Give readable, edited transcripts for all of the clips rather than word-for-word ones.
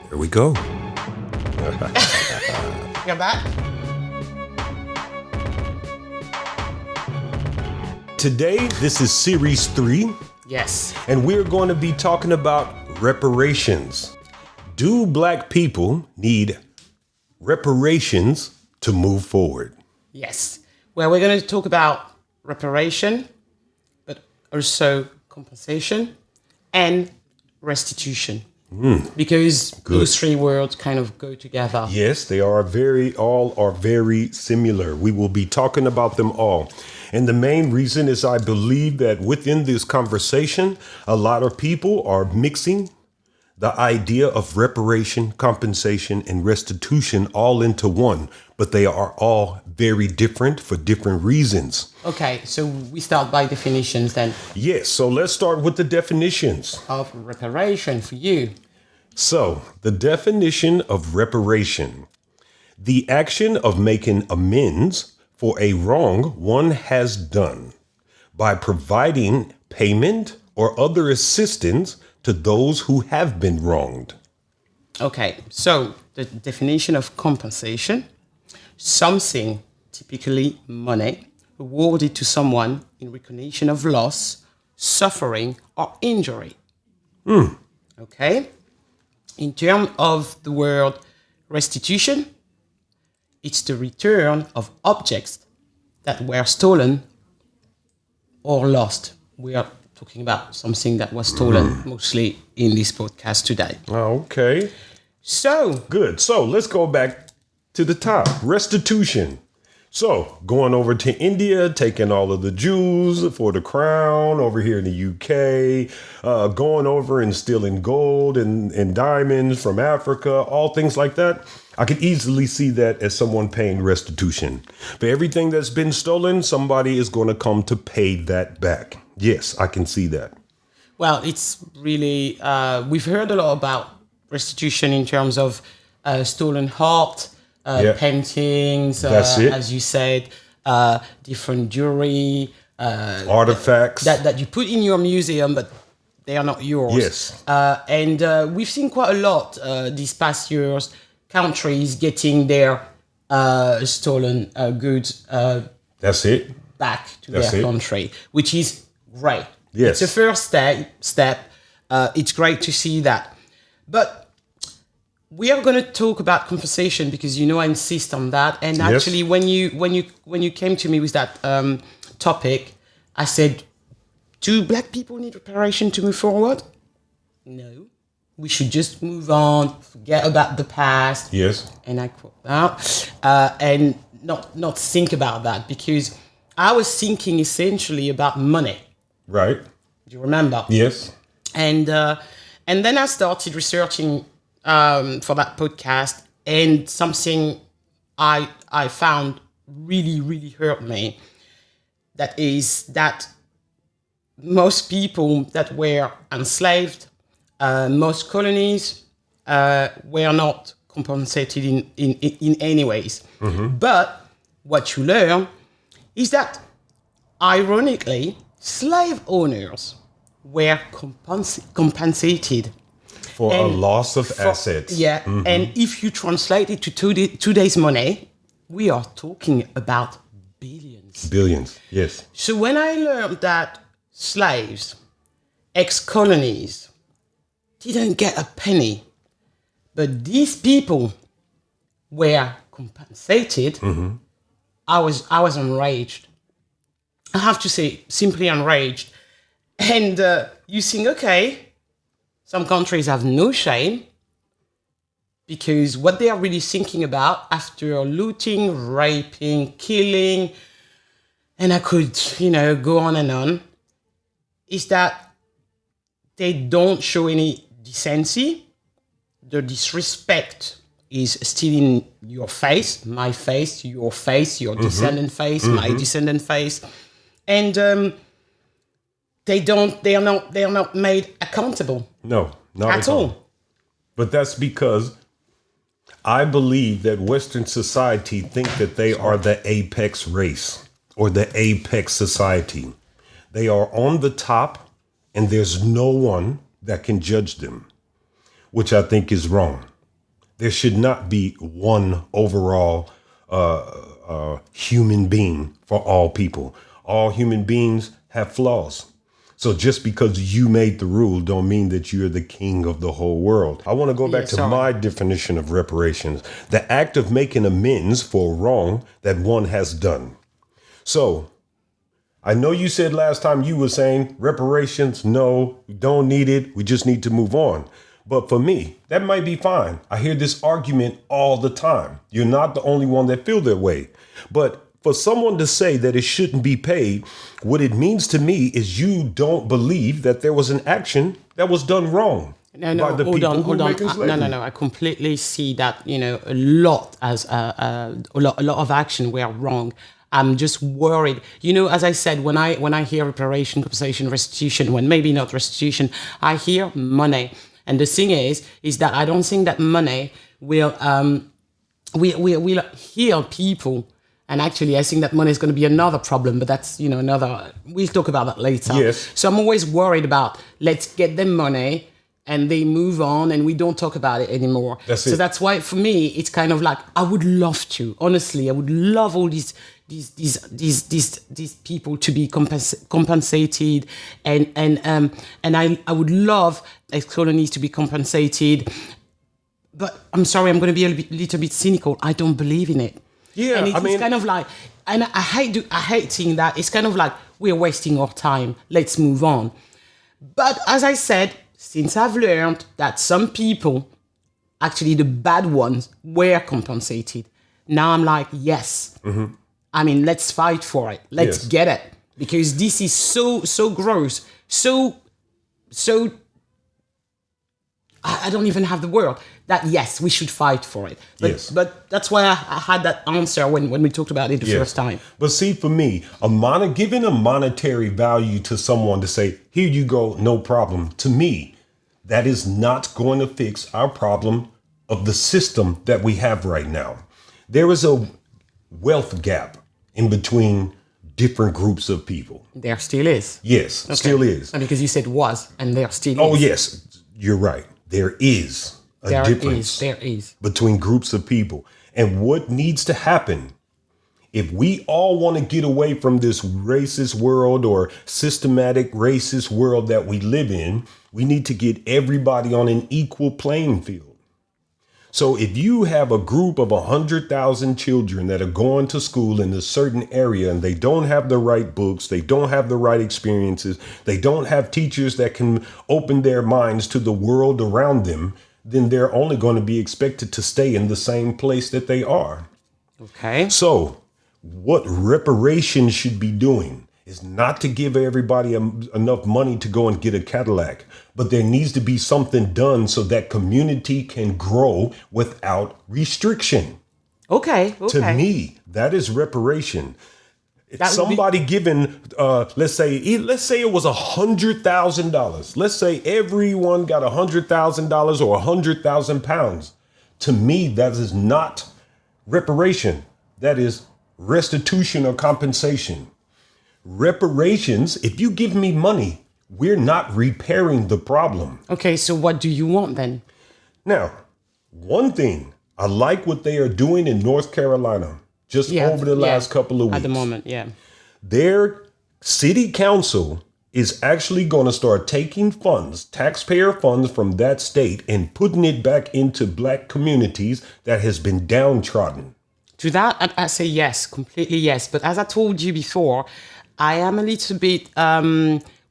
Here we go. You're back? Today, this is Series 3, Yes. and we're going to be talking about reparations. Do Black people need reparations to move forward? Yes. Well, we're going to talk about reparation, but also compensation and restitution. Because those three words kind of go together. Yes, they are all are very similar. We will be talking about them all. And the main reason is I believe that within this conversation, a lot of people are mixing the idea of reparation, compensation, and restitution all into one, but they are all very different for different reasons. Okay, so we start by definitions then Yes, so let's start with the definitions. of reparation for you. So, the definition of reparation: the action of making amends for a wrong one has done by providing payment or other assistance to those who have been wronged. Okay, so the definition of compensation: something, typically money, awarded to someone in recognition of loss, suffering, or injury. Okay? In terms of the word restitution, it's the return of objects that were stolen or lost. We are talking about something that was stolen mostly in this podcast today. Okay, So, good. So let's go back to the top. Restitution. So going over to India, taking all of the Jews for the crown over here in the UK, going over and stealing gold and diamonds from Africa, all things like that. I could easily see that as someone paying restitution. For everything that's been stolen, somebody is going to come to pay that back. Yes, I can see that. well, it's really, we've heard a lot about restitution in terms of stolen art, Yeah. paintings, That's it. as you said, different jewelry, Artifacts. that you put in your museum, but they are not yours. Yes. And we've seen quite a lot these past years, countries getting their stolen goods That's it. back to That's their it. country, which is great. Yes. It's a first step. It's great to see that. But we are going to talk about compensation because I insist on that. And Yes. actually, when you came to me with that topic, I said, "Do Black people need reparation to move forward?" No, we should just move on, forget about the past, Yes. and I quote that, and not think about that, because I was thinking essentially about money. Right. Do you remember? Yes. And then I started researching for that podcast, and something I found really hurt me. That is that most people that were enslaved, most colonies were not compensated in any ways. But what you learn is that, ironically, slave owners were compensated For a loss of assets. Yeah, and if you translate it to today's money, we are talking about billions. Billions. Yes. So when I learned that slaves, ex-colonies, didn't get a penny, but these people were compensated, I was enraged. I have to say, simply enraged. And you think, okay, some countries have no shame, because what they are really thinking about after looting, raping, killing, and I could, go on and on, is that they don't show any decency. The disrespect is still in your face, my face, your descendant face, my descendant face, and they are not made accountable. No, not At all. But that's because I believe that Western society think that they are the apex race or the apex society. They are on the top, and there's no one that can judge them, which I think is wrong. There should not be one overall human being for all people. All human beings have flaws. So just because you made the rule don't mean that you're the king of the whole world. I want to go back to my definition of reparations, the act of making amends for wrong that one has done. So I know you said last time you were saying reparations, no, we don't need it. We just need to move on. But for me, that might be fine. I hear this argument all the time. You're not the only one that feel that way. But for someone to say that it shouldn't be paid, what it means to me is you don't believe that there was an action that was done wrong. No, hold on. No. I completely see that, a lot as a lot of action were wrong. I'm just worried. As I said, when I hear reparation, compensation, restitution, when maybe not restitution, I hear money. And the thing is that I don't think that money will heal people. And actually, I think that money is going to be another problem, but that's, another, we'll talk about that later. Yes. So I'm always worried about, let's get them money and they move on and we don't talk about it anymore. So that's why for me, it's kind of like, I would love to, honestly, I would love all these people to be compensated and I would love ex-colonies to be compensated. But I'm sorry, I'm going to be a little bit cynical. I don't believe in it. Yeah, and it's kind of like, and I hate seeing that. It's kind of like, we're wasting our time. Let's move on. But as I said, since I've learned that some people, actually the bad ones, were compensated, now I'm like, yes. Mm-hmm. I mean, let's fight for it. Let's get it. Because this is so gross. So I don't even have the word. That yes, we should fight for it. But that's why I had that answer when we talked about it the first time. But see, for me, giving a monetary value to someone to say, here you go, no problem. To me, that is not going to fix our problem of the system that we have right now. There is a wealth gap in between different groups of people. There still is. Yes, still is. And because you said was, and there still is. Oh, yes, you're right. There is a difference between groups of people. And what needs to happen, if we all want to get away from this racist world or systematic racist world that we live in, we need to get everybody on an equal playing field. So if you have a group of 100,000 children that are going to school in a certain area and they don't have the right books, they don't have the right experiences, they don't have teachers that can open their minds to the world around them, then they're only going to be expected to stay in the same place that they are. Okay. So what reparations should be doing is not to give everybody enough money to go and get a Cadillac, but there needs to be something done so that community can grow without restriction. Okay. To me, that is reparation. Somebody given, let's say it was $100,000. Let's say everyone got $100,000 or 100,000 pounds. To me, that is not reparation. That is restitution or compensation. Reparations, if you give me money, we're not repairing the problem. Okay, so what do you want then? Now, one thing, I like what they are doing in North Carolina over the last couple of weeks. At the moment, Their city council is actually going to start taking funds, taxpayer funds from that state and putting it back into Black communities that has been downtrodden. To that, I say yes, completely yes. But as I told you before, I am a little bit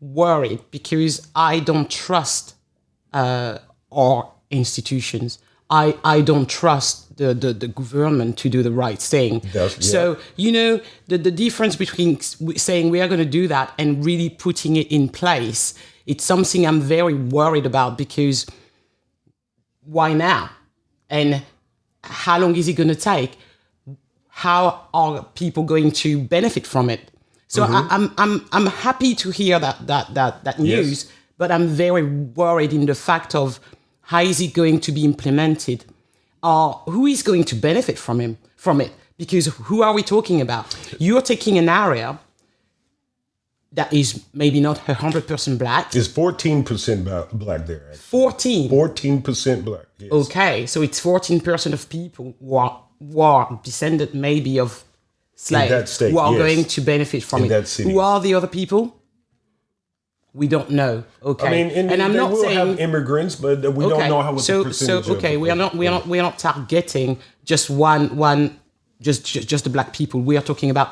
worried because I don't trust our institutions. I don't trust the government to do the right thing. So, the difference between saying we are going to do that and really putting it in place, it's something I'm very worried about because why now? And how long is it going to take? How are people going to benefit from it? So I'm happy to hear that news, but I'm very worried in the fact of how is it going to be implemented? Who is going to benefit from it? Because who are we talking about? You're taking an area that is maybe not 100% black. It's 14% black there. Actually. 14. 14% black. Yes. Okay, so it's 14% of people who are descended maybe of slaves that state, who are yes. going to benefit from In it. that city. Who are the other people? We don't know. Okay, I mean, and I'm they not will saying have immigrants, but we don't know how much the percentage. So okay, we are not targeting just one just the black people. We are talking about,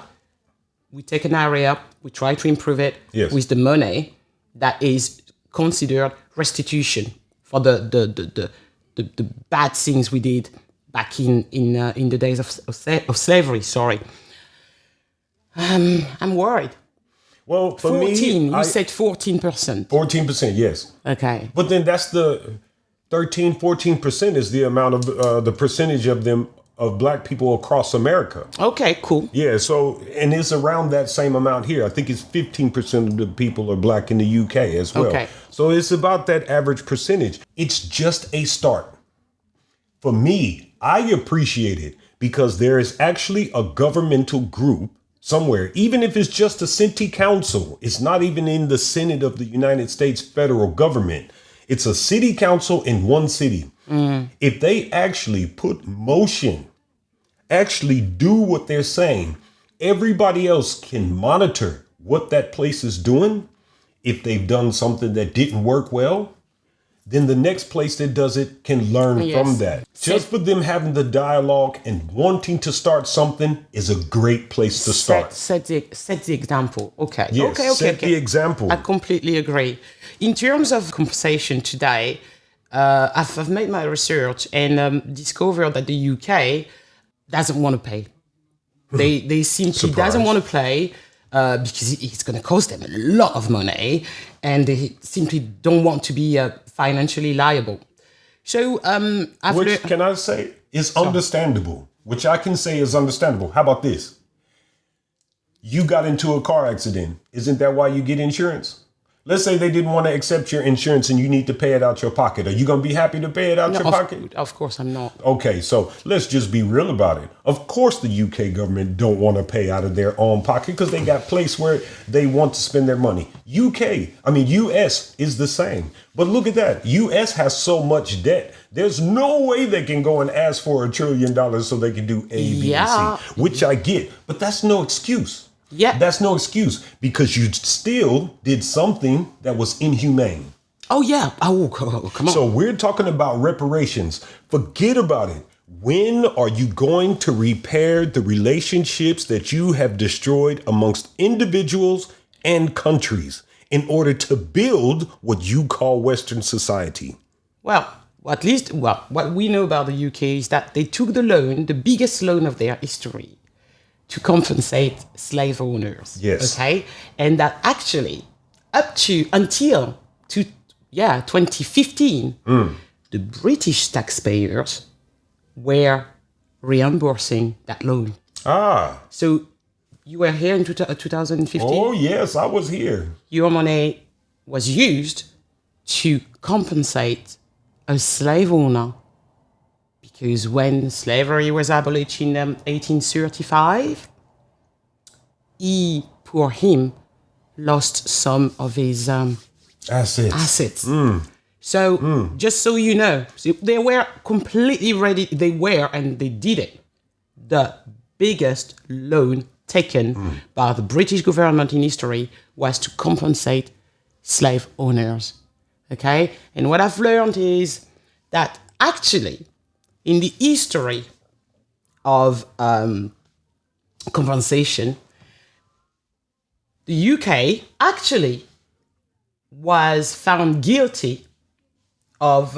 we take an area, we try to improve it with the money that is considered restitution for the bad things we did back in the days of slavery. Sorry, I'm worried. Well, for 14, me, you said 14%. 14%, yes. Okay. But then that's the 14% is the amount of the percentage of them, of black people across America. Okay, cool. Yeah, so, and it's around that same amount here. I think it's 15% of the people are black in the UK as well. Okay. So it's about that average percentage. It's just a start. For me, I appreciate it because there is actually a governmental group somewhere, even if it's just a city council. It's not even in the Senate of the United States federal government. It's a city council in one city. If they actually put motion, actually do what they're saying, everybody else can monitor what that place is doing. If they've done something that didn't work well, then the next place that does it can learn from that. Just for them having the dialogue and wanting to start something is a great place to start. Set the example. Okay. Yes, Okay. set the example. I completely agree. In terms of compensation today, I've made my research and discovered that the UK doesn't want to pay. They simply doesn't want to pay because it's going to cost them a lot of money, and they simply don't want to be financially liable. So, which can I say is understandable, which I can say is understandable. How about this? You got into a car accident. Isn't that why you get insurance? Let's say they didn't want to accept your insurance and you need to pay it out your pocket. Are you going to be happy to pay it out your pocket? Of course I'm not. Okay, so let's just be real about it. Of course the UK government don't want to pay out of their own pocket because they got place where they want to spend their money. US is the same. But look at that. US has so much debt. There's no way they can go and ask for $1 trillion so they can do A, B, and C, which I get. But that's no excuse. Yeah. That's no excuse because you still did something that was inhumane. Oh, yeah. Oh, come on. So we're talking about reparations. Forget about it. When are you going to repair the relationships that you have destroyed amongst individuals and countries in order to build what you call Western society? Well, at least what we know about the UK is that they took the loan, the biggest loan of their history, to compensate slave owners. Yes. Okay? And that actually, until 2015, the British taxpayers were reimbursing that loan. So you were here in 2015? Oh, yes, I was here. Your money was used to compensate a slave owner because when slavery was abolished in 1835, poor him, lost some of his assets. So just so you know, they were completely ready. They were, and they did it. The biggest loan taken by the British government in history was to compensate slave owners. Okay? And what I've learned is that actually, in the history of compensation, the UK actually was found guilty of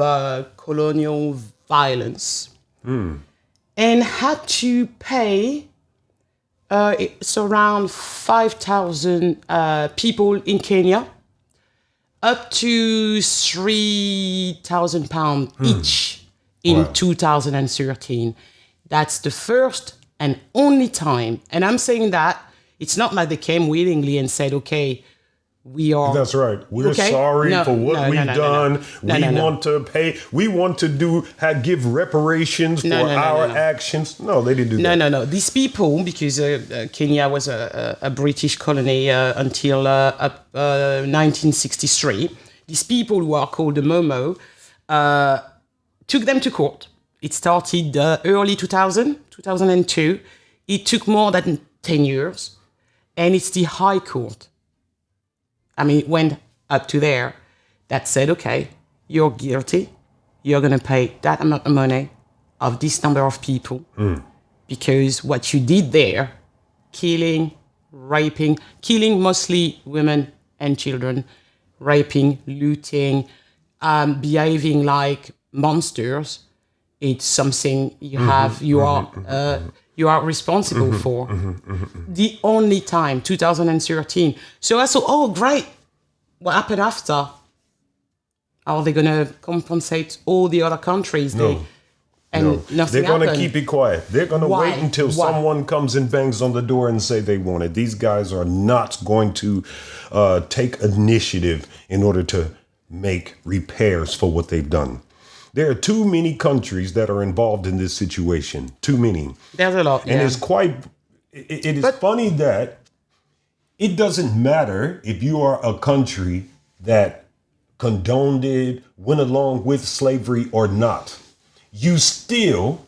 colonial violence and had to pay, it's around 5,000 people in Kenya, up to £3,000 each in 2013. That's the first and only time. And I'm saying that it's not like they came willingly and said, okay, we are. That's right. We're Okay? sorry No, for what no, no, we've no, no, done. no. We No, no, no. want to pay. We want to give reparations for our actions. No, they didn't do that. No. These people, because Kenya was a British colony until 1963, these people who are called the Momo took them to court. It started early 2002. It took more than 10 years. And it's the High Court. I mean, it went up to there that said, okay, you're guilty. You're going to pay that amount of money of this number of people because what you did there, killing, raping, killing mostly women and children, raping, looting, behaving like monsters, it's something you are responsible for. The only time, 2013. So I thought, oh, great. What happened after? Are they going to compensate all the other countries? No. Nothing They're going to happened. keep it quiet. They're going to Why? wait until Why? someone comes and bangs on the door and say they want it. These guys are not going to take initiative in order to make repairs for what they've done. There are too many countries that are involved in this situation. Too many. There's a lot. And it's quite, it is funny that it doesn't matter if you are a country that condoned it, went along with slavery or not. You still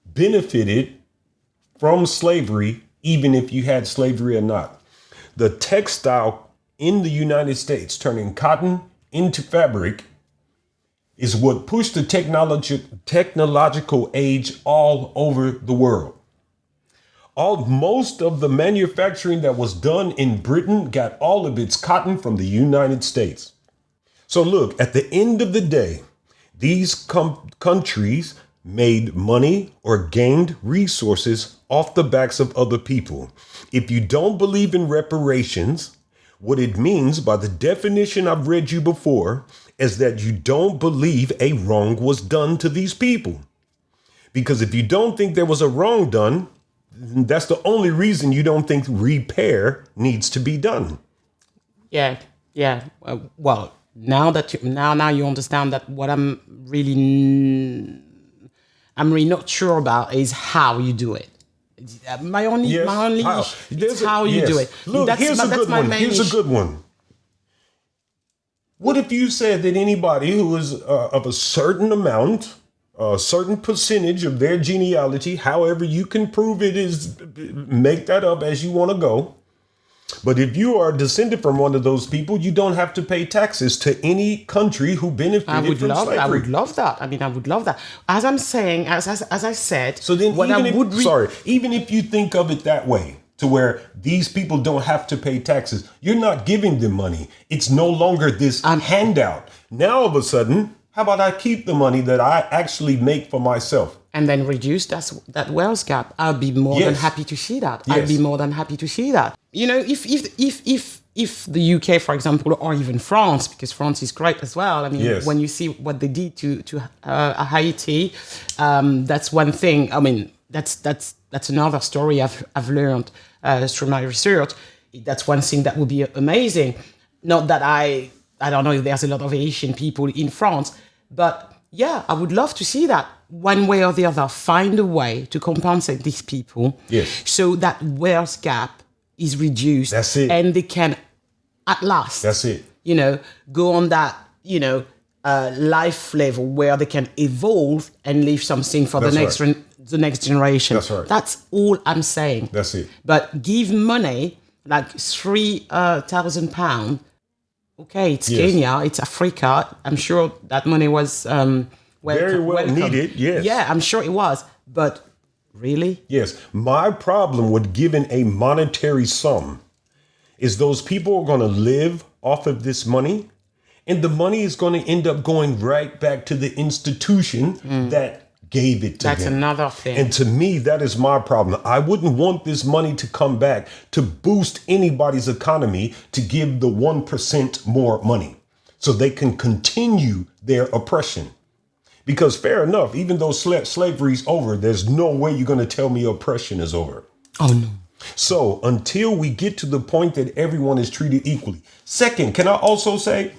benefited from slavery, even if you had slavery or not. The textile in the United States, turning cotton into fabric, is what pushed the technological age all over the world. Most of the manufacturing that was done in Britain got all of its cotton from the United States. So look, at the end of the day, these countries made money or gained resources off the backs of other people. If you don't believe in reparations, what it means by the definition I've read you before is that you don't believe a wrong was done to these people. Because if you don't think there was a wrong done, that's the only reason you don't think repair needs to be done. Yeah. Well, now you understand that what I'm really not sure about is how you do it. My only is how you do it. Look, here's a good one. What if you said that anybody who is of a certain amount, a certain percentage of their genealogy, however you can prove it is, make that up as you want to go. But if you are descended from one of those people, you don't have to pay taxes to any country who benefited from slavery. I would love that. I would love that. As I'm saying, as I said, so then even if you think of it that way, to where these people don't have to pay taxes, you're not giving them money. It's no longer this handout. Now, all of a sudden, how about I keep the money that I actually make for myself? And then reduce that wealth gap. I'll be more than happy to see that. Yes. I'd be more than happy to see that. You know, if the UK, for example, or even France, because France is great as well. I mean, when you see what they did to Haiti, that's one thing. I mean, that's another story I've learned through my research. That's one thing that would be amazing. Not that I don't know if there's a lot of Asian people in France, but yeah, I would love to see that one way or the other. Find a way to compensate these people, so that wealth gap is reduced. That's it, and they can, at last, that's it. You know, go on that life level where they can evolve and leave something for the next generation. That's right. That's all I'm saying. That's it. But give money like £3,000. Okay, it's Kenya, it's Africa. I'm sure that money was very well needed. Yes. Yeah, I'm sure it was. But really? Yes. My problem with giving a monetary sum is those people are going to live off of this money, and the money is going to end up going right back to the institution that gave it to them. That's another thing. And to me, that is my problem. I wouldn't want this money to come back to boost anybody's economy, to give the 1% more money so they can continue their oppression. Because fair enough, even though slavery's over, there's no way you're going to tell me oppression is over. Oh, no. So until we get to the point that everyone is treated equally. Second, can I also say,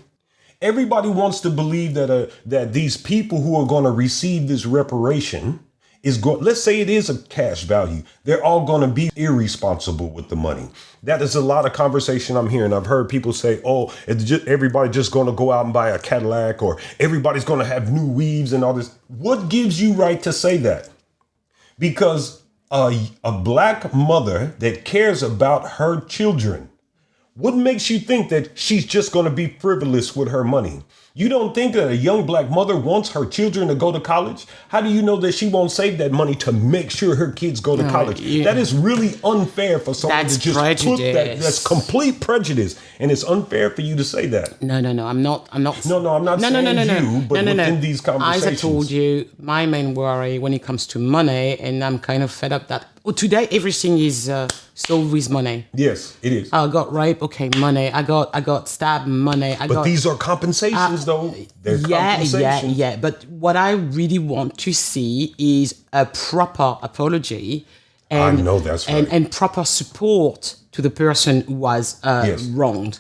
everybody wants to believe that these people who are going to receive this reparation is going, let's say it is a cash value, they're all going to be irresponsible with the money. That is a lot of conversation I'm hearing. I've heard people say, oh, everybody just going to go out and buy a Cadillac, or everybody's going to have new weaves and all this. What gives you right to say that? Because a black mother that cares about her children, what makes you think that she's just going to be frivolous with her money? You don't think that a young black mother wants her children to go to college? How do you know that she won't save that money to make sure her kids go to college? Yeah. That is really unfair for someone That's to just prejudice. put that. That's complete prejudice. And it's unfair for you to say that. No, I'm not. I'm not saying you, but within these conversations. As I told you, my main worry when it comes to money, and I'm kind of fed up that today everything is solved with money. Yes, it is. I got raped, okay, money. I got stabbed, money. But these are compensations, though. They're compensations. Yeah. But what I really want to see is a proper apology, and I know that's right. and proper support to the person who was wronged.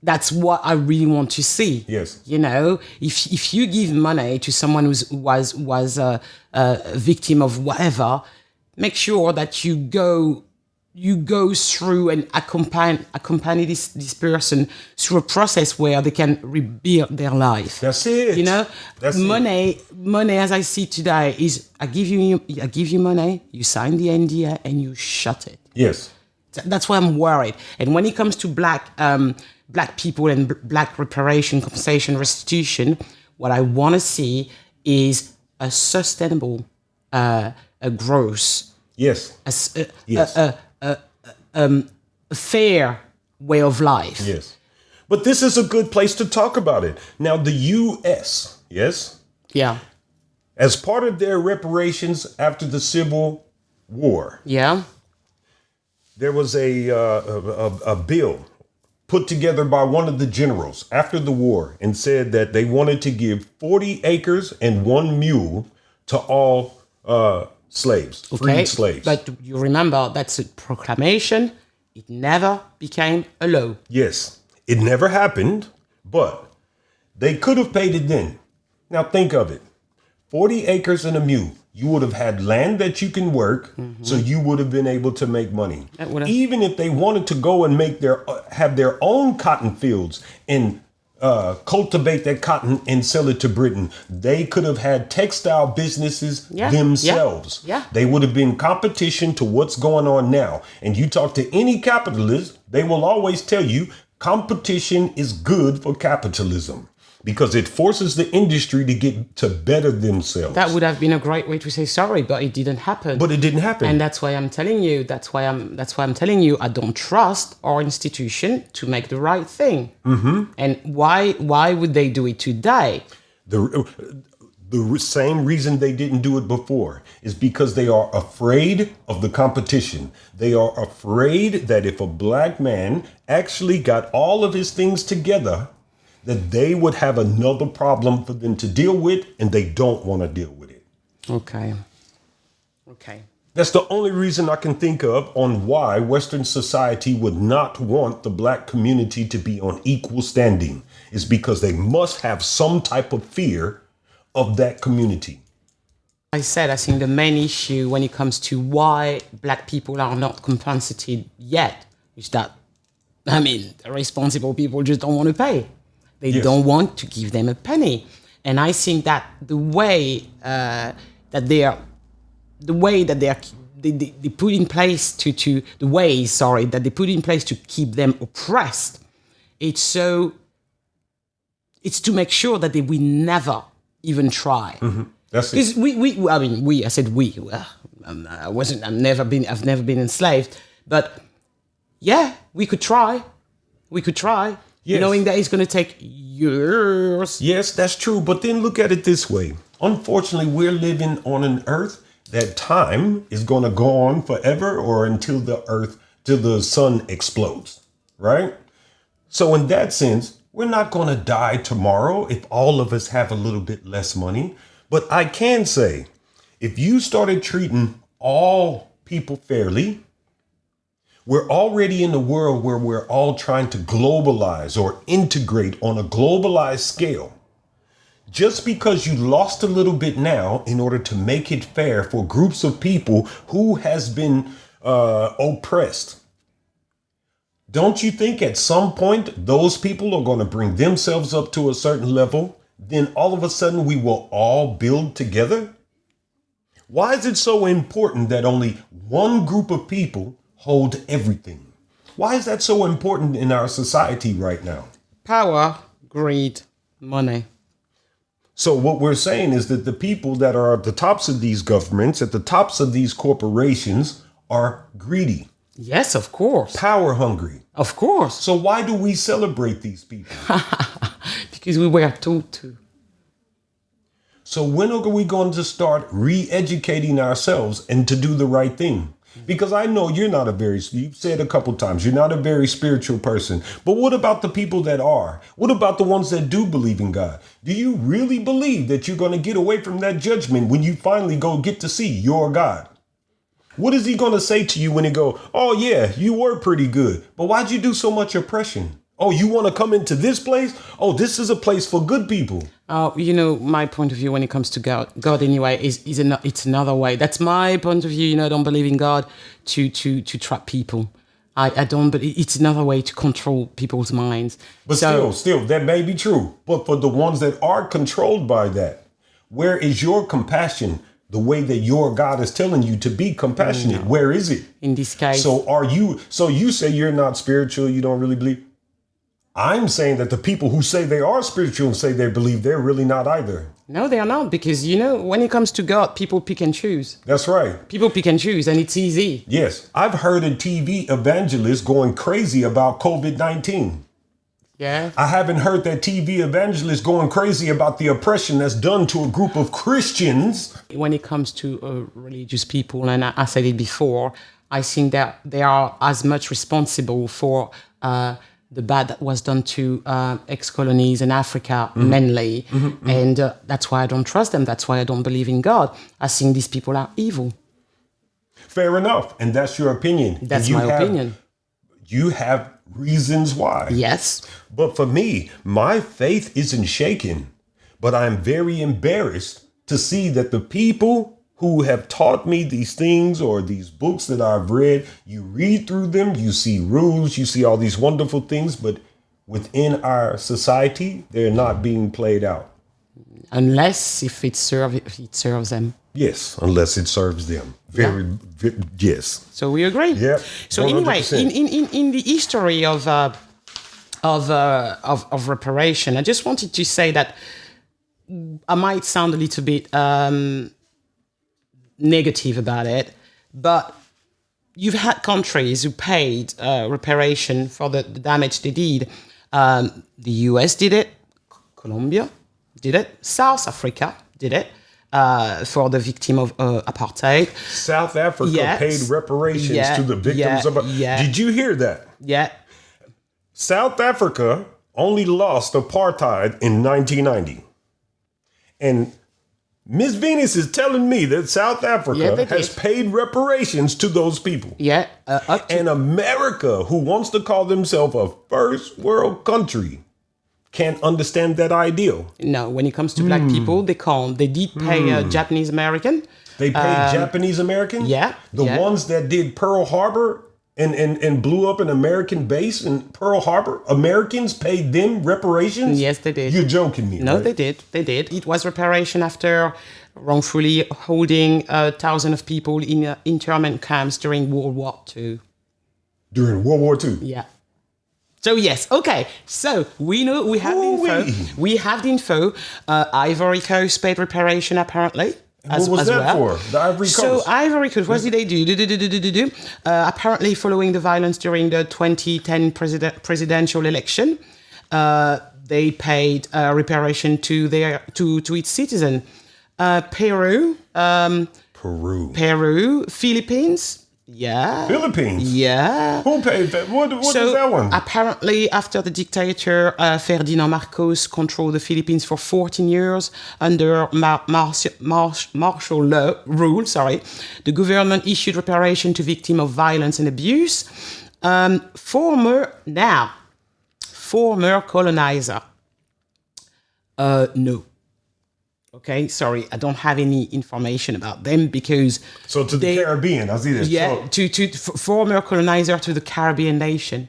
That's what I really want to see. Yes. You know, if you give money to someone who was a victim of whatever, make sure that you go through and accompany this person through a process where they can rebuild their life. That's it. You know, That's money as I see today is I give you money, you sign the NDA and you shut it. Yes. That's why I'm worried. And when it comes to black people and black reparation, compensation, restitution, what I want to see is a sustainable a growth. Yes. A fair way of life. Yes. But this is a good place to talk about it. Now, the U.S., yes? Yeah. As part of their reparations after the Civil War, Yeah. there was a bill put together by one of the generals after the war and said that they wanted to give 40 acres and 1 mule to all slaves, freed slaves. But you remember, that's a proclamation. It never became a law. Yes, it never happened, but they could have paid it then. Now think of it. 40 acres and a mule. You would have had land that you can work, so you would have been able to make money. Even if they wanted to go and have their own cotton fields and cultivate that cotton and sell it to Britain, they could have had textile businesses themselves. Yeah. They would have been competition to what's going on now. And you talk to any capitalist, they will always tell you competition is good for capitalism, because it forces the industry to get to better themselves. That would have been a great way to say sorry, but it didn't happen. But it didn't happen. And that's why I'm telling you. That's why I'm telling you. I don't trust our institution to make the right thing. Mm-hmm. And why would they do it today? The same reason they didn't do it before is because they are afraid of the competition. They are afraid that if a black man actually got all of his things together, that they would have another problem for them to deal with, and they don't want to deal with it. Okay. That's the only reason I can think of on why Western society would not want the black community to be on equal standing, is because they must have some type of fear of that community. I think the main issue when it comes to why black people are not compensated yet is that, the responsible people just don't want to pay. They don't want to give them a penny. And I think that the way that they put in place that they put in place to keep them oppressed, it's to make sure that they will never even try. Mm-hmm. That's it. I said we. I've never been enslaved, but yeah, we could try. Yes. Knowing that it's going to take years. Yes, that's true. But then look at it this way. Unfortunately, we're living on an earth that time is going to go on forever, or until the sun explodes, right? So in that sense, we're not going to die tomorrow if all of us have a little bit less money. But I can say, if you started treating all people fairly, We're already in a world where we're all trying to globalize or integrate on a globalized scale. Just because you lost a little bit now in order to make it fair for groups of people who has been oppressed. Don't you think at some point those people are going to bring themselves up to a certain level? Then all of a sudden we will all build together? Why is it so important that only one group of people hold everything? Why is that so important in our society right now? Power, greed, money. So what we're saying is that the people that are at the tops of these governments, at the tops of these corporations, are greedy. Yes, of course. Power hungry. Of course. So why do we celebrate these people? Because we were taught to. So when are we going to start re-educating ourselves and to do the right thing? Because I know you've said a couple times, you're not a very spiritual person. But what about the people that are? What about the ones that do believe in God? Do you really believe that you're going to get away from that judgment when you finally go get to see your God? What is he going to say to you when he go, oh yeah, you were pretty good, but why'd you do so much oppression? Oh, you want to come into this place? Oh, this is a place for good people. My point of view when it comes to God anyway, it's another way. That's my point of view. I don't believe in God to trap people. I don't, but it's another way to control people's minds. But still, that may be true. But for the ones that are controlled by that, where is your compassion? The way that your God is telling you to be compassionate, no. Where is it? In this case. So you say you're not spiritual, you don't really believe? I'm saying that the people who say they are spiritual and say they believe, they're really not either. No, they are not, because, when it comes to God, people pick and choose. That's right. People pick and choose, and it's easy. Yes. I've heard a TV evangelist going crazy about COVID-19. Yeah. I haven't heard that TV evangelist going crazy about the oppression that's done to a group of Christians. When it comes to religious people, and I said it before, I think that they are as much responsible for the bad that was done to ex-colonies in Africa, mainly. Mm-hmm. And that's why I don't trust them. That's why I don't believe in God. I think these people are evil. Fair enough. And that's your opinion. That's my opinion. You have reasons why. Yes. But for me, my faith isn't shaken. But I'm very embarrassed to see that the people who have taught me these things or these books that I've read, you read through them, you see rules, you see all these wonderful things, but within our society, they're not being played out. Unless if it serves them. Yes, unless it serves them. Yes. So we agree. Yeah. So 100%. Anyway, in the history of reparation, I just wanted to say that I might sound a little bit negative about it, but you've had countries who paid reparation for the damage they did. The US did it, Colombia did it, South Africa did it for the victim of apartheid. South Africa paid reparations to the victims of apartheid. Yeah. Did you hear that? Yeah. South Africa only lost apartheid in 1990. And Miss Venus is telling me that South Africa has paid reparations to those people. Yeah. And America, who wants to call themselves a first world country, can't understand that ideal. No, when it comes to black people, they can't. They did pay Japanese American. They paid Japanese American? Yeah. The ones that did Pearl Harbor and blew up an American base in Pearl Harbor, Americans paid them reparations? Yes, they did. You're joking me, No, right? They did. It was reparation after wrongfully holding thousands of people in internment camps during World War II. During World War II? Yeah. So yes, okay. So we know we have the info. We have the info. Ivory Coast paid reparation apparently. What was that for? The Ivory Coast? So Ivory Coast, what did they do? Apparently, following the violence during the 2010 presidential election, they paid reparation to its citizen. Peru, Philippines, Yeah. Philippines. Yeah. Who paid that? What is that one? Apparently, after the dictator Ferdinand Marcos controlled the Philippines for 14 years under martial law rule, the government issued reparation to victims of violence and abuse. Former colonizer. No. Okay, sorry, I don't have any information about them because... So to the Caribbean, I see this. Yeah, to former colonizer to the Caribbean nation.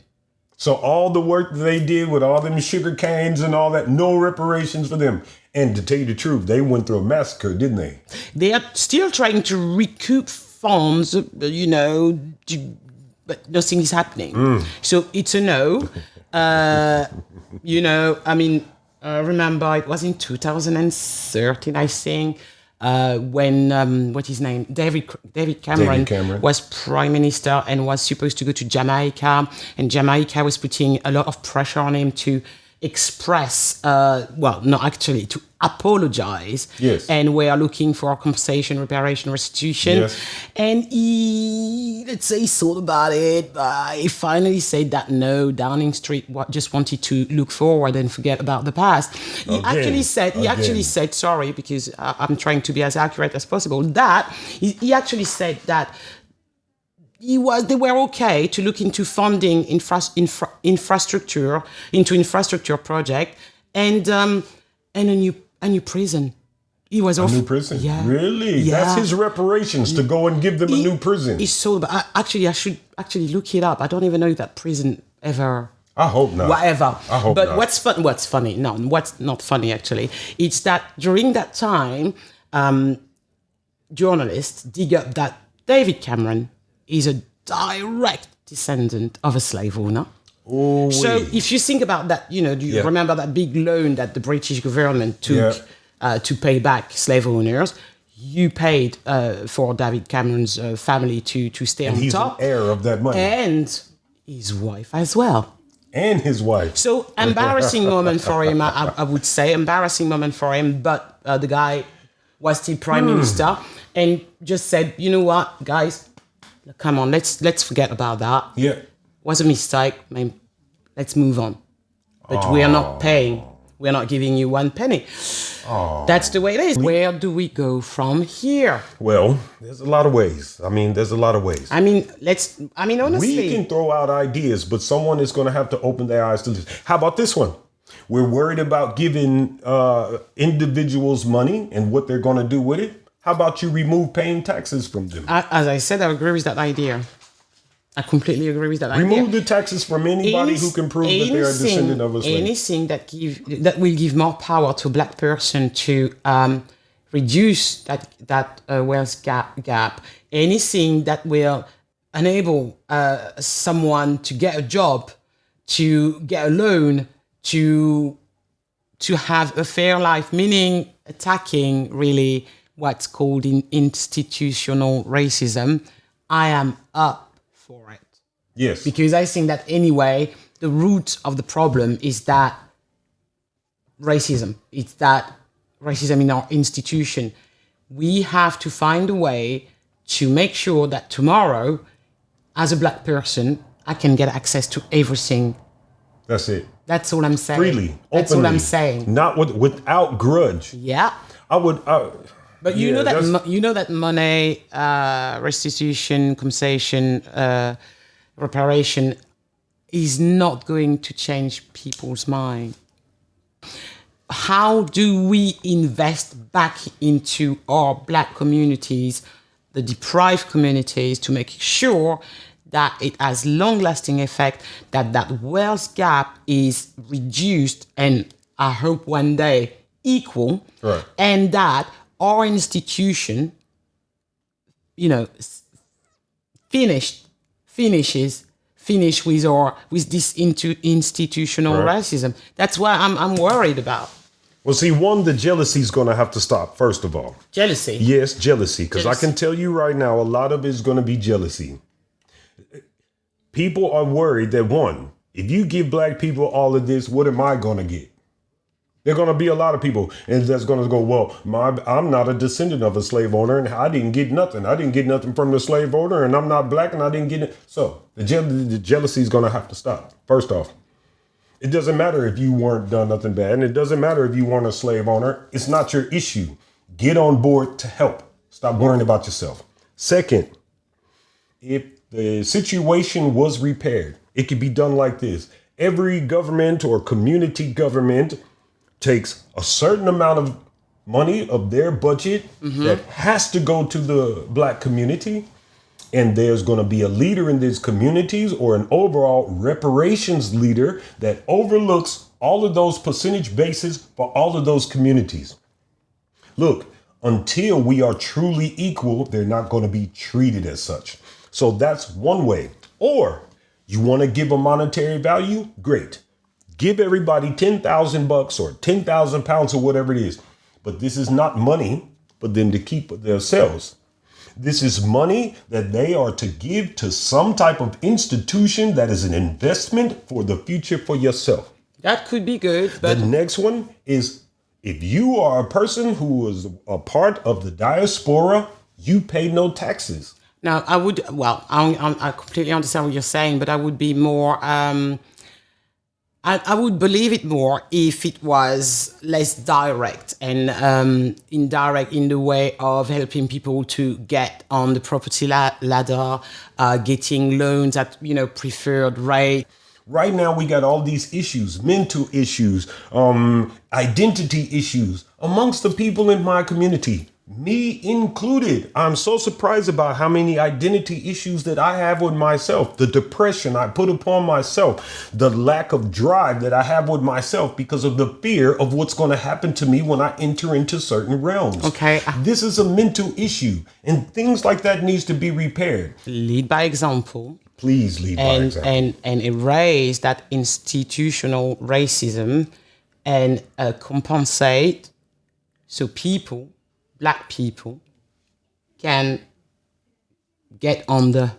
So all the work that they did with all them sugar canes and all that, no reparations for them. And to tell you the truth, they went through a massacre, didn't they? They are still trying to recoup funds, but nothing is happening. So it's a no. Remember, it was in 2013, I think, when what's his name, David Cameron was prime minister and was supposed to go to Jamaica, and Jamaica was putting a lot of pressure on him to express, to apologize. Yes. And we are looking for compensation, reparation, restitution. Yes. And he thought about it, but he finally said that no, Downing Street just wanted to look forward and forget about the past. He actually said, sorry, because I'm trying to be as accurate as possible, that he actually said that they were okay to look into funding infrastructure project and a new prison. He was new prison. Yeah. Really? Yeah. That's his reparations to go and give them a new prison. It's so bad. I should actually look it up. I don't even know if that prison ever. I hope not. Whatever. I hope but not. What's funny? No, what's not funny actually? It's that during that time, journalists dig up that David Cameron is a direct descendant of a slave owner. Ooh, so if you think about that, do you remember that big loan that the British government took to pay back slave owners? You paid for David Cameron's family to stay on he's top. He's an heir of that money. And his wife as well. And his wife. So embarrassing moment for him, I would say. Embarrassing moment for him, but the guy was still prime minister and just said, you know what, guys, come on, let's forget about that. Yeah. Was a mistake. Let's move on. But we are not paying. We're not giving you one penny. That's the way it is. Where do we go from here? Well, there's a lot of ways. Honestly. We can throw out ideas, but someone is going to have to open their eyes to this. How about this one? We're worried about giving individuals money and what they're going to do with it. How about you remove paying taxes from them? As I said, I agree with that idea. I completely agree with that idea. Remove the taxes from anybody who can prove that they're a descendant of a slave. Anything that will give more power to a black person to reduce that wealth gap. Anything that will enable someone to get a job, to get a loan, to have a fair life, meaning attacking really what's called institutional racism. I am up for it. Yes. Because I think that anyway, the root of the problem is that racism. It's that racism in our institution. We have to find a way to make sure that tomorrow, as a black person, I can get access to everything. That's it. That's all I'm saying. Freely, openly. That's all I'm saying. Not without grudge. Yeah. But you know that money, restitution, compensation, reparation is not going to change people's mind. How do we invest back into our black communities, the deprived communities, to make sure that it has long-lasting effect, that wealth gap is reduced and I hope one day equal, right. And that our institution, finish with this institutional racism. That's what I'm worried about. Well, see, the jealousy is going to have to stop, first of all. Jealousy? Yes, jealousy. Because I can tell you right now, a lot of it's going to be jealousy. People are worried that, one, if you give black people all of this, what am I going to get? There are going to be a lot of people, and that's going to go, well, I'm not a descendant of a slave owner, and I didn't get nothing. I didn't get nothing from the slave owner, and I'm not black, and I didn't get it. So the jealousy is going to have to stop. First off, it doesn't matter if you weren't done nothing bad, and it doesn't matter if you weren't a slave owner. It's not your issue. Get on board to help. Stop worrying about yourself. Second, if the situation was repaired, it could be done like this. Every government or community government takes a certain amount of money of their budget that has to go to the black community. And there's going to be a leader in these communities or an overall reparations leader that overlooks all of those percentage bases for all of those communities. Look, until we are truly equal, they're not going to be treated as such. So that's one way. Or you want to give a monetary value? Great. Give everybody $10,000 or 10,000 pounds or whatever it is. But this is not money for them to keep for themselves. This is money that they are to give to some type of institution that is an investment for the future for yourself. That could be good. But the next one is if you are a person who is a part of the diaspora, you pay no taxes. now I completely understand what you're saying, but I would be more, I would believe it more if it was less direct and indirect in the way of helping people to get on the property ladder, getting loans at preferred rate. Right now, we got all these issues, mental issues, identity issues amongst the people in my community, me included. I'm so surprised about how many identity issues that I have with myself, the depression I put upon myself, the lack of drive that I have with myself because of the fear of what's going to happen to me when I enter into certain realms. Okay. This is a mental issue, and things like that needs to be repaired. Lead by example. Please lead by example. And erase that institutional racism and compensate so black people can get on the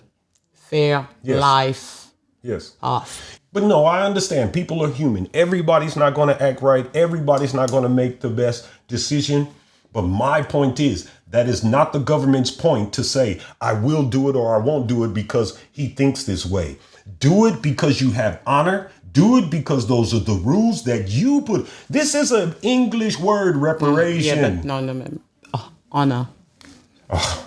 fair life path. But no, I understand. People are human. Everybody's not going to act right. Everybody's not going to make the best decision. But my point is, that is not the government's point to say, I will do it or I won't do it because he thinks this way. Do it because you have honor. Do it because those are the rules that you put. This is an English word, reparation. Yeah, but no. Honor.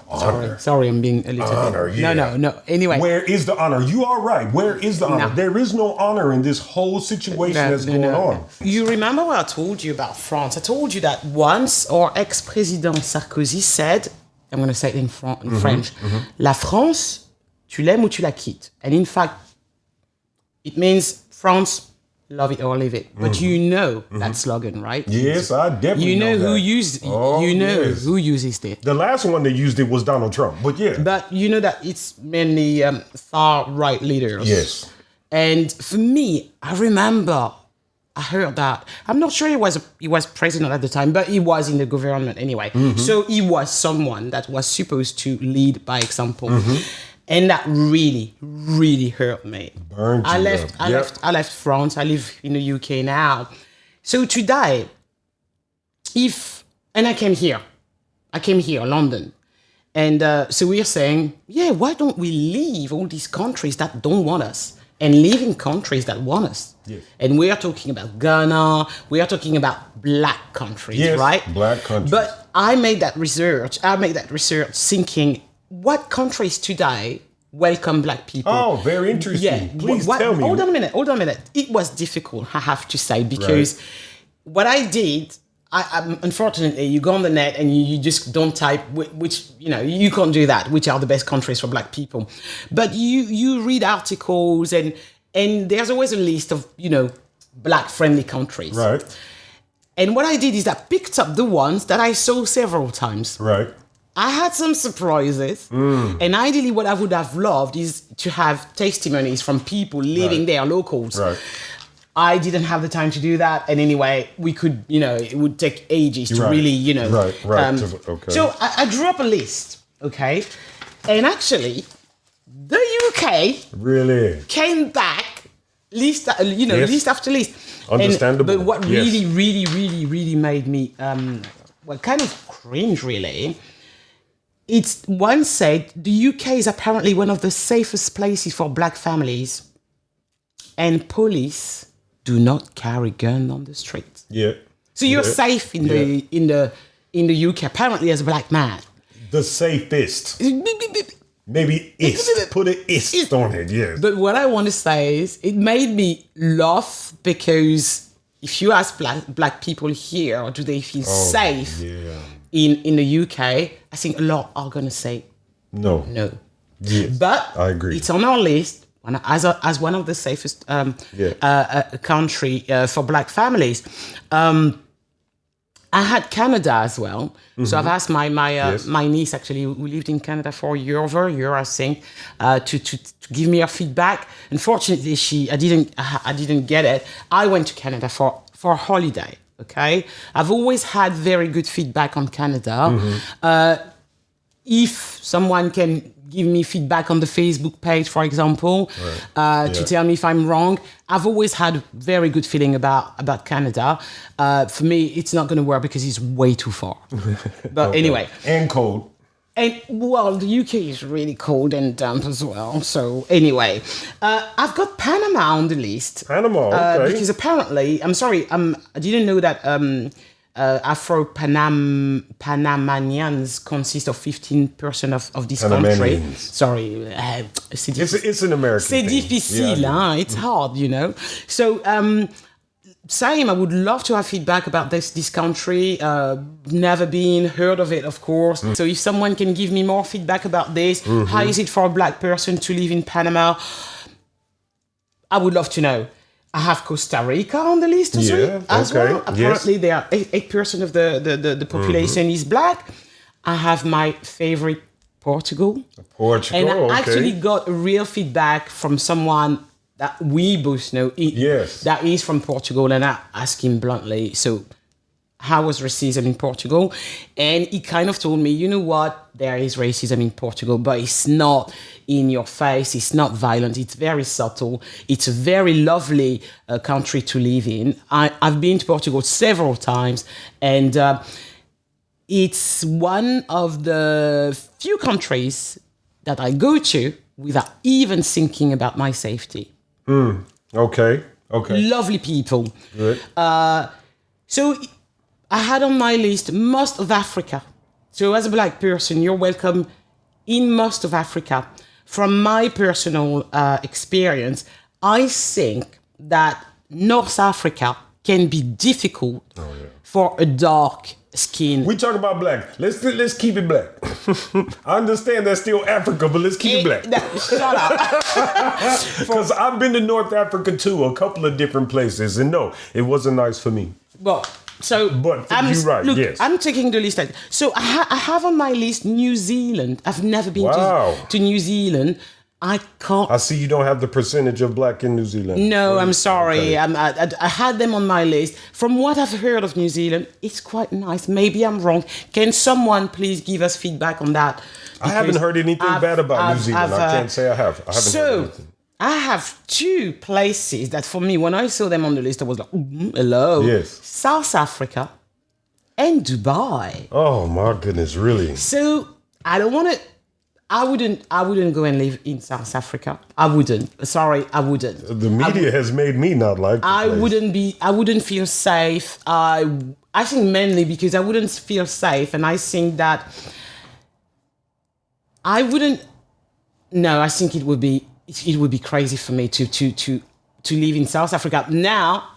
Honor. Sorry, I'm being a little honor, bit. Yeah. No. Anyway. Where is the honor? You are right. Where is the honor? No. There is no honor in this whole situation that's going on. You remember what I told you about France? I told you that once our ex-president Sarkozy said, I'm going to say it in French, La France, tu l'aimes ou tu la quittes. And in fact, it means France, love it or leave it. But you know that slogan, right? Yes, I definitely know who that. used who uses it. The last one that used it was Donald Trump, but yeah. But you know that it's mainly far-right leaders. Yes. And for me, I remember I heard that. I'm not sure he was president at the time, but he was in the government anyway. So he was someone that was supposed to lead by example. And that really, really hurt me. Burned you. I left France. I live in the UK now. So today, and I came here, London. And so we're saying, why don't we leave all these countries that don't want us and live in countries that want us? Yes. And we are talking about Ghana. We are talking about black countries, right? Black countries. But I made that research thinking, what countries today welcome black people? Oh, very interesting. Please tell me. Hold on a minute. It was difficult, I have to say, because what I did, I unfortunately, you go on the net and you just don't type, which, you can't do that, which are the best countries for black people. But you read articles and there's always a list of, black-friendly countries. Right. And what I did is I picked up the ones that I saw several times. Right. I had some surprises, and ideally what I would have loved is to have testimonies from people living there, locals. Right. I didn't have the time to do that, and anyway, we could, it would take ages to really, Right. Okay. So I drew up a list, okay? And actually, the UK really came back list, Yes. list after list. Understandable. But what Yes. really made me, kind of cringe, really, it's one said the UK is apparently one of the safest places for black families, and police do not carry gun on the streets. Yeah. So you're Yeah. safe in the UK, apparently, as a black man. The safest. Maybe ist. Put an ist on it, yes. But what I want to say is, it made me laugh because if you ask black people here, do they feel safe Yeah. in the UK? I think a lot are going to say No. no. Yes. But I agree. it's on our list as one of the safest country for black families. I had Canada as well. So I've asked my niece, actually, who lived in Canada for over a year, I think, to give me her feedback. Unfortunately, I didn't get it. I went to Canada for a holiday. Okay, I've always had very good feedback on Canada. If someone can give me feedback on the Facebook page, for example, to tell me if I'm wrong, I've always had very good feeling about Canada. For me, it's not going to work because it's way too far. But anyway. And cold. And well, the UK is really cold and damp as well. So anyway, I've got Panama on the list. Panama, okay. Because apparently, I'm sorry, I didn't know that Afro-Panamanians consist of 15% of this country. Panamanians. Sorry, It's an American c'est thing. difficile, Yeah. hein? It's hard, So, same, I would love to have feedback about this country. Never been, heard of it, of course. So if someone can give me more feedback about this, how is it for a black person to live in Panama? I would love to know. I have Costa Rica on the list as well. Apparently, they are 8% of the population is black. I have my favorite, Portugal. Portugal, And I actually got real feedback from someone that we both know that is from Portugal, and I asked him bluntly, so how was racism in Portugal? And he kind of told me, you know what, there is racism in Portugal, but it's not in your face, it's not violent, it's very subtle, it's a very lovely country to live in. I've been to Portugal several times, and it's one of the few countries that I go to without even thinking about my safety. Okay. Lovely people. Good. So I had on my list most of Africa. So as a black person, you're welcome in most of Africa. From my personal experience, I think that North Africa can be difficult for a dark skin. We talk about black. Let's keep it black. I understand that's still Africa, but let's keep it black. Shut up. Because I've been to North Africa too, a couple of different places, and no, it wasn't nice for me. Well, so But you're right, look, yes. I'm taking the list. So I have on my list New Zealand. I've never been to New Zealand. I can't. I see you don't have the percentage of black in New Zealand. No, I'm sorry. Okay. I had them on my list. From what I've heard of New Zealand, it's quite nice. Maybe I'm wrong. Can someone please give us feedback on that? I haven't heard anything bad about New Zealand. I can't say I have. I haven't heard anything. I have two places that for me, when I saw them on the list, I was like, hello. Yes. South Africa and Dubai. Oh my goodness, really? So I wouldn't go and live in South Africa. I wouldn't. Sorry, I wouldn't. The media has made me not like the place. I wouldn't feel safe. I think mainly because I wouldn't feel safe, and I think that I wouldn't. No, I think it would be crazy for me to live in South Africa. Now,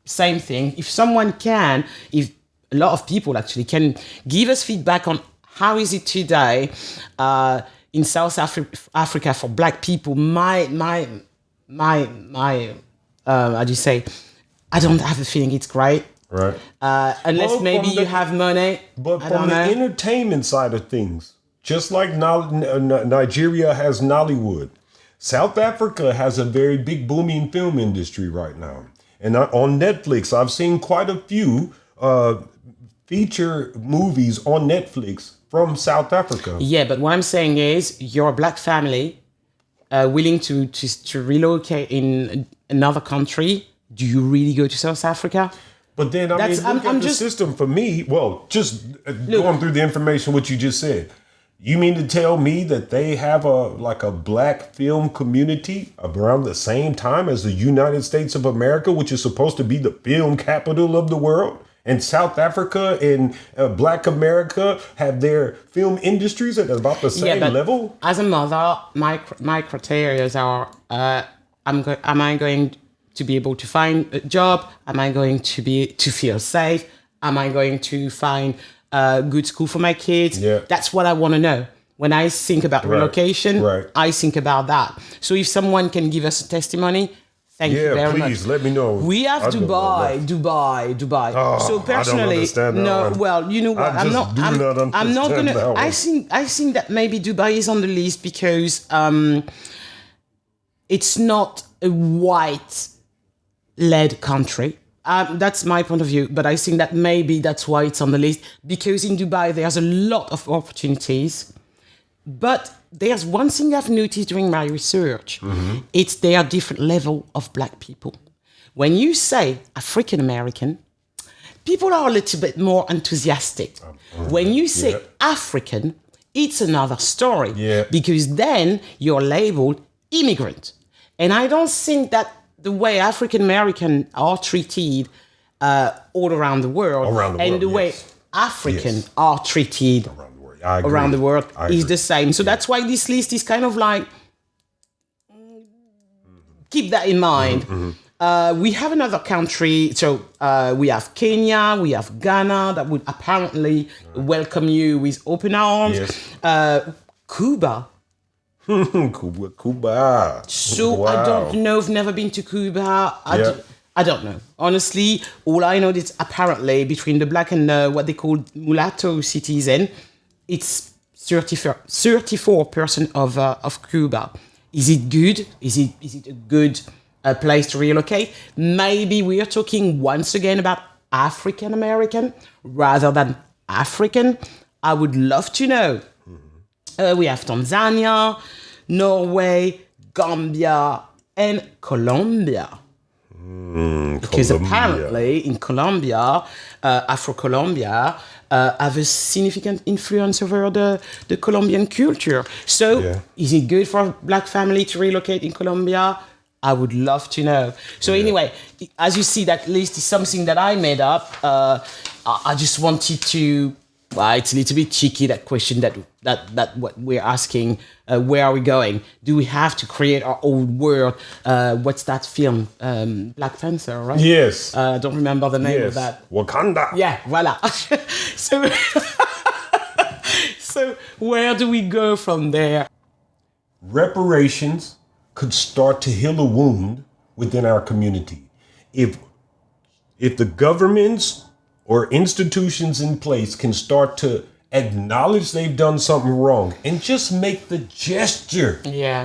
same thing. If someone can, if a lot of people actually can give us feedback on how is it today in South Africa for black people, my how do you say? I don't have a feeling it's great. Right. Unless maybe you have money. But from the entertainment side of things, just like Nigeria has Nollywood, South Africa has a very big booming film industry right now. And on Netflix, I've seen quite a few feature movies on Netflix from South Africa. Yeah, but what I'm saying is, you're a black family willing to relocate in another country, do you really go to South Africa? But then, I mean, look at the system for me. Well, just going through the information, what you just said. You mean to tell me that they have a black film community around the same time as the United States of America, which is supposed to be the film capital of the world? And South Africa and Black America have their film industries at about the same level? As a mother, my criteria are, am I going to be able to find a job? Am I going to feel safe? Am I going to find a good school for my kids? Yeah. That's what I want to know. When I think about relocation, I think about that. So if someone can give us a testimony, thank you very much. Yeah, please let me know. We have Dubai. Oh, so personally, I don't understand that one. Well, you know what? I'm not gonna. I think that maybe Dubai is on the list because it's not a white-led country. That's my point of view, but I think that maybe that's why it's on the list, because in Dubai there's a lot of opportunities. But there's one thing I've noticed during my research. It's there are different level of black people. When you say African American, people are a little bit more enthusiastic. When you say African, it's another story, because then you're labeled immigrant. And I don't think that the way African American are treated all around the world, way African are treated around the world is the same. So that's why this list is kind of like, keep that in mind. We have another country. So we have Kenya, we have Ghana that would apparently welcome you with open arms. Cuba. Cuba. So wow. I don't know. I've never been to Cuba. I don't know. Honestly, all I know is apparently between the black and what they call mulatto citizen, it's 34% of Cuba. Is it good? Is it a good place to relocate? Maybe we are talking once again about African American rather than African. I would love to know. We have Tanzania, Norway, Gambia, and Colombia. Because apparently in Colombia, Afro-Colombia have a significant influence over the Colombian culture. So is it good for a black family to relocate in Colombia? I would love to know. So anyway, as you see, that list is something that I made up. I just wanted to... Well, it's a little bit cheeky, that question that what we're asking. Where are we going? Do we have to create our own world? What's that film? Black Panther, right? Yes. I don't remember the name of that. Wakanda. Yeah, voila. So where do we go from there? Reparations could start to heal a wound within our community. If the governments or institutions in place can start to acknowledge they've done something wrong and just make the gesture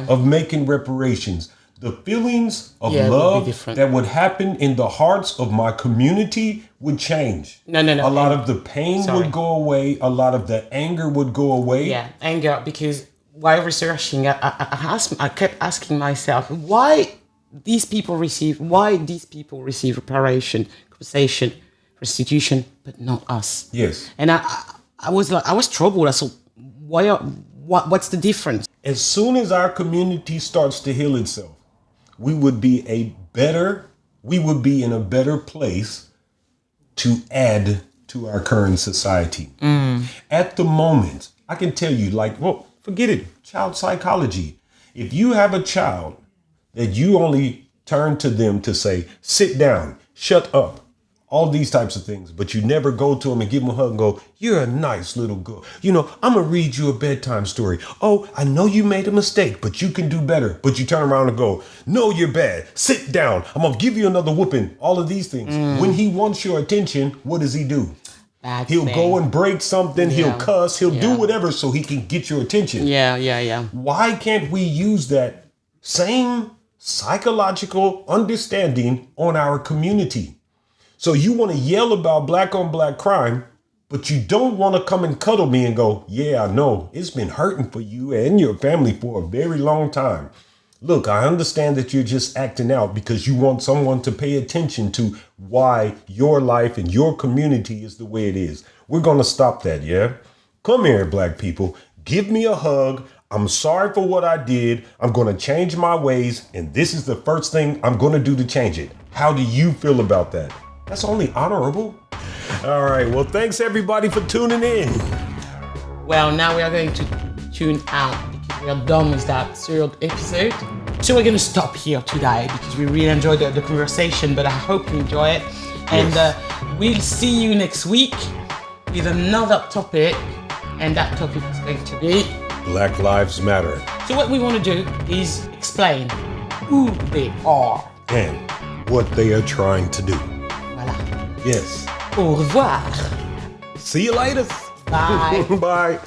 of making reparations, the feelings of love that would happen in the hearts of my community would change. No. A lot of the pain would go away. A lot of the anger would go away. Yeah, anger, because while researching, I kept asking myself, why these people receive reparation, compensation, restitution, but not us. Yes. And I was troubled. I said, what's the difference? As soon as our community starts to heal itself, we would be in a better place to add to our current society. At the moment, I can tell you, forget it, child psychology. If you have a child that you only turn to them to say, sit down, shut up, all these types of things, but you never go to them and give them a hug and go, you're a nice little girl. I'm going to read you a bedtime story. Oh, I know you made a mistake, but you can do better. But you turn around and go, no, you're bad. Sit down. I'm going to give you another whooping. All of these things. When he wants your attention, what does he do? He'll go and break something. Yeah. He'll cuss. He'll do whatever so he can get your attention. Yeah. Why can't we use that same psychological understanding on our community? So you want to yell about black on black crime, but you don't want to come and cuddle me and go, yeah, I know it's been hurting for you and your family for a very long time. Look, I understand that you're just acting out because you want someone to pay attention to why your life and your community is the way it is. We're going to stop that, yeah? Come here, black people. Give me a hug. I'm sorry for what I did. I'm going to change my ways, and this is the first thing I'm going to do to change it. How do you feel about that? That's only honorable. All right. Well, thanks everybody for tuning in. Well, now we are going to tune out because we are done with that third episode. So we're going to stop here today because we really enjoyed the conversation, but I hope you enjoy it. And we'll see you next week with another topic. And that topic is going to be Black Lives Matter. So what we want to do is explain who they are. And what they are trying to do. Voilà. Yes. Au revoir. See you later. Bye. Bye.